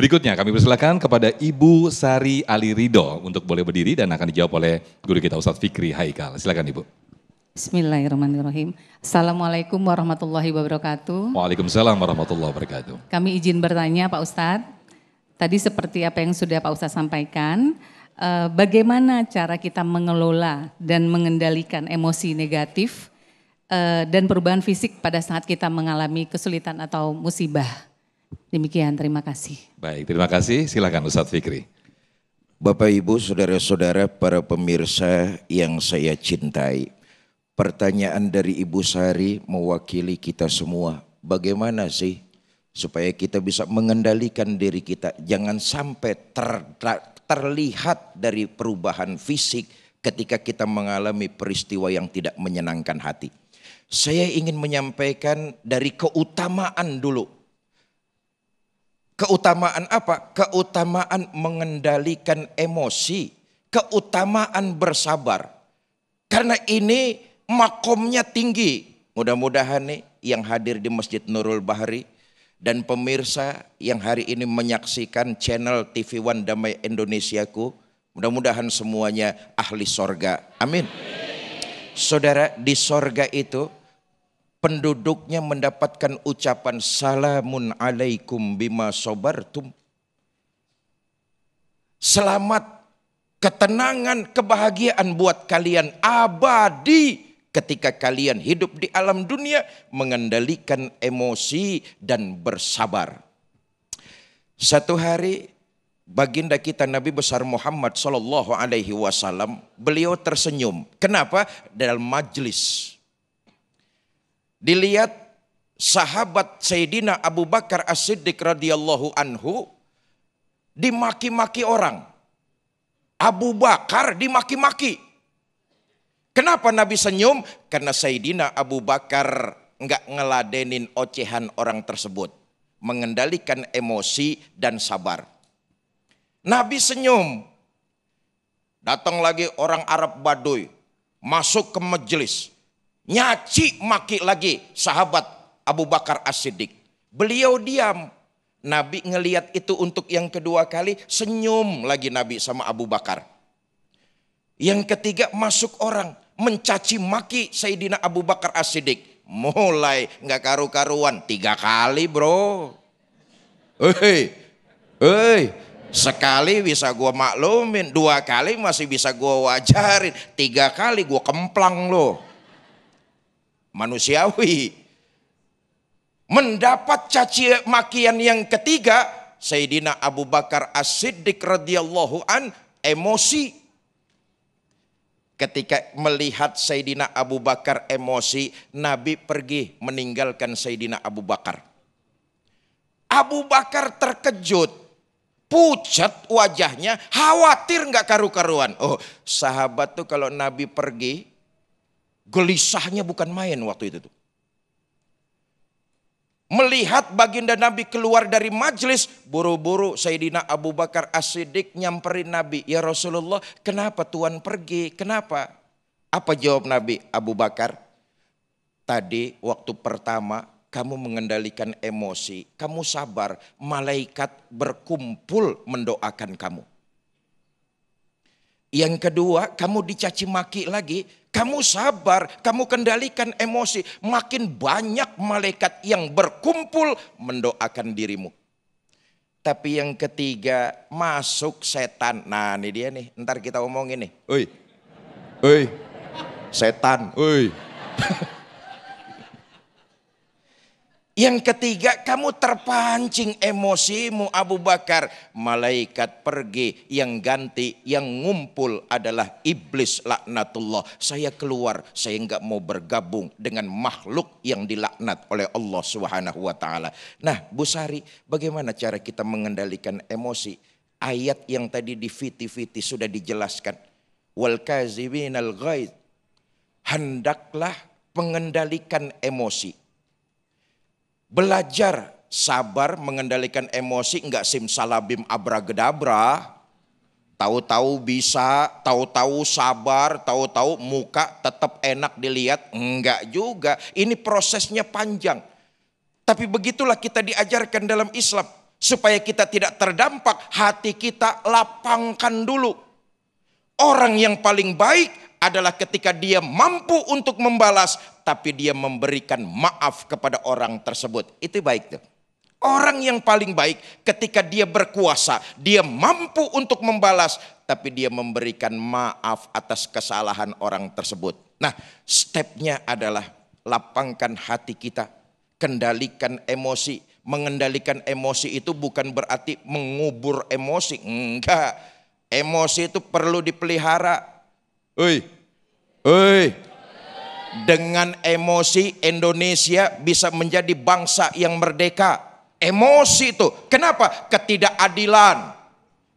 Berikutnya kami persilakan kepada Ibu Sari Ali Ridho untuk boleh berdiri dan akan dijawab oleh guru kita Ustadz Fikri Haikal. Silakan Ibu. Bismillahirrahmanirrahim. Assalamualaikum warahmatullahi wabarakatuh. Waalaikumsalam warahmatullahi wabarakatuh. Kami izin bertanya Pak Ustadz, tadi seperti apa yang sudah Pak Ustadz sampaikan, bagaimana cara kita mengelola dan mengendalikan emosi negatif dan perubahan fisik pada saat kita mengalami kesulitan atau musibah. Demikian, terima kasih. Baik, terima kasih. Silakan Ustadz Fikri. Bapak Ibu, saudara-saudara, para pemirsa yang saya cintai. Pertanyaan dari Ibu Sari mewakili kita semua. Bagaimana sih supaya kita bisa mengendalikan diri kita? Jangan sampai terlihat dari perubahan fisik ketika kita mengalami peristiwa yang tidak menyenangkan hati. Saya ingin menyampaikan dari keutamaan dulu. Keutamaan apa? Keutamaan mengendalikan emosi, keutamaan bersabar. Karena ini makomnya tinggi. Mudah-mudahan nih yang hadir di Masjid Nurul Bahri dan pemirsa yang hari ini menyaksikan channel TV One Damai Indonesiaku, mudah-mudahan semuanya ahli sorga. Amin. Saudara, di sorga itu penduduknya mendapatkan ucapan salamun alaikum bima sobartum. Selamat, ketenangan, kebahagiaan buat kalian abadi ketika kalian hidup di alam dunia mengendalikan emosi dan bersabar. Satu hari baginda kita Nabi besar Muhammad sallallahu alaihi wasallam, beliau tersenyum. Kenapa? Dalam majlis dilihat sahabat Sayyidina Abu Bakar As-Siddiq radhiyallahu anhu dimaki-maki orang. Abu Bakar dimaki-maki. Kenapa Nabi senyum? Karena Sayyidina Abu Bakar enggak ngeladenin ocehan orang tersebut. Mengendalikan emosi dan sabar. Nabi senyum. Datang lagi orang Arab Baduy. Masuk ke majelis. Nyaci maki lagi sahabat Abu Bakar As-Siddiq. Beliau diam. Nabi ngelihat itu untuk yang kedua kali, senyum lagi Nabi sama Abu Bakar. Yang ketiga masuk orang mencaci maki Sayyidina Abu Bakar As-Siddiq. Mulai nggak karu-karuan 3 kali bro. Sekali bisa gua maklumin, 2 kali masih bisa gua wajarin, 3 kali gua kemplang loh. Manusiawi. Mendapat caci makian yang ketiga, Sayyidina Abu Bakar As-Siddiq radhiyallahu an emosi. Ketika melihat Sayyidina Abu Bakar emosi, Nabi pergi meninggalkan Sayyidina Abu Bakar. Abu Bakar terkejut, pucat wajahnya, khawatir nggak karu-karuan. Oh, sahabat tuh kalau Nabi pergi, gelisahnya bukan main waktu itu tuh. Melihat baginda Nabi keluar dari majelis, buru-buru Sayyidina Abu Bakar As-Siddiq nyamperin Nabi. Ya Rasulullah, kenapa Tuhan pergi? Kenapa? Apa jawab Nabi? Abu Bakar, tadi waktu pertama kamu mengendalikan emosi, kamu sabar, malaikat berkumpul mendoakan kamu. Yang kedua, kamu dicaci maki lagi, kamu sabar, kamu kendalikan emosi. Makin banyak malaikat yang berkumpul mendoakan dirimu. Tapi yang ketiga, masuk setan. Nah ini dia nih, ntar kita omongin nih. Oi, setan, oi. Yang ketiga, kamu terpancing emosimu Abu Bakar. Malaikat pergi, yang ganti, yang ngumpul adalah iblis laknatullah. Saya keluar, saya enggak mau bergabung dengan makhluk yang dilaknat oleh Allah Subhanahu wa taala. Nah, Bu Sari, bagaimana cara kita mengendalikan emosi? Ayat yang tadi di fiti-fiti sudah dijelaskan. Wal kaziminal ghaidz. Hendaklah mengendalikan emosi. Belajar sabar mengendalikan emosi, enggak simsalabim abragedabra. Tahu-tahu bisa, tahu-tahu sabar, tahu-tahu muka tetap enak dilihat. Enggak juga, ini prosesnya panjang. Tapi begitulah kita diajarkan dalam Islam. Supaya kita tidak terdampak, hati kita lapangkan dulu. Orang yang paling baik adalah ketika dia mampu untuk membalas, tapi dia memberikan maaf kepada orang tersebut. Itu baik tuh. Orang yang paling baik ketika dia berkuasa, dia mampu untuk membalas, tapi dia memberikan maaf atas kesalahan orang tersebut. Nah, stepnya adalah lapangkan hati kita, kendalikan emosi. Mengendalikan emosi itu bukan berarti mengubur emosi, enggak. Emosi itu perlu dipelihara. Dengan emosi Indonesia bisa menjadi bangsa yang merdeka. Emosi itu, kenapa? Ketidakadilan,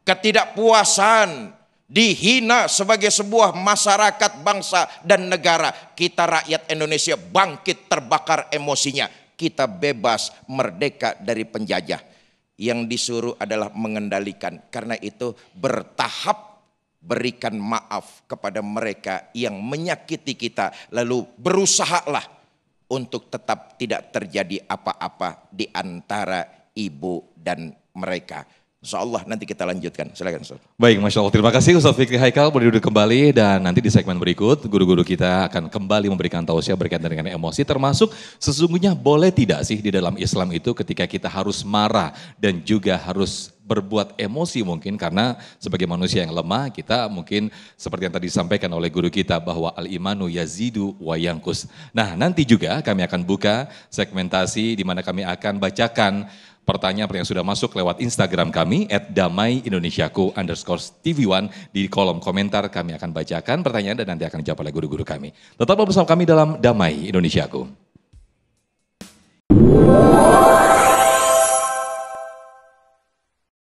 ketidakpuasan, dihina sebagai sebuah masyarakat, bangsa dan negara. Kita rakyat Indonesia bangkit terbakar emosinya. Kita bebas, merdeka dari penjajah. Yang disuruh adalah mengendalikan. Karena itu bertahap berikan maaf kepada mereka yang menyakiti kita. Lalu berusahalah untuk tetap tidak terjadi apa-apa di antara ibu dan mereka. InsyaAllah nanti kita lanjutkan. Silakan Ustaz. Baik, Masya Allah. Terima kasih Ustaz Fikri Haikal. Boleh duduk kembali dan nanti di segmen berikut guru-guru kita akan kembali memberikan tausiah berkaitan dengan emosi. Termasuk sesungguhnya boleh tidak sih di dalam Islam itu ketika kita harus marah dan juga harus berbuat emosi mungkin karena sebagai manusia yang lemah kita mungkin seperti yang tadi disampaikan oleh guru kita bahwa al-imanu yazidu wa yanqus. Nah nanti juga kami akan buka segmentasi di mana kami akan bacakan pertanyaan yang sudah masuk lewat Instagram kami @damai_indonesiaku_tv1 di kolom komentar kami akan bacakan pertanyaan dan nanti akan dijawab oleh guru-guru kami. Tetaplah bersama kami dalam Damai Indonesiaku.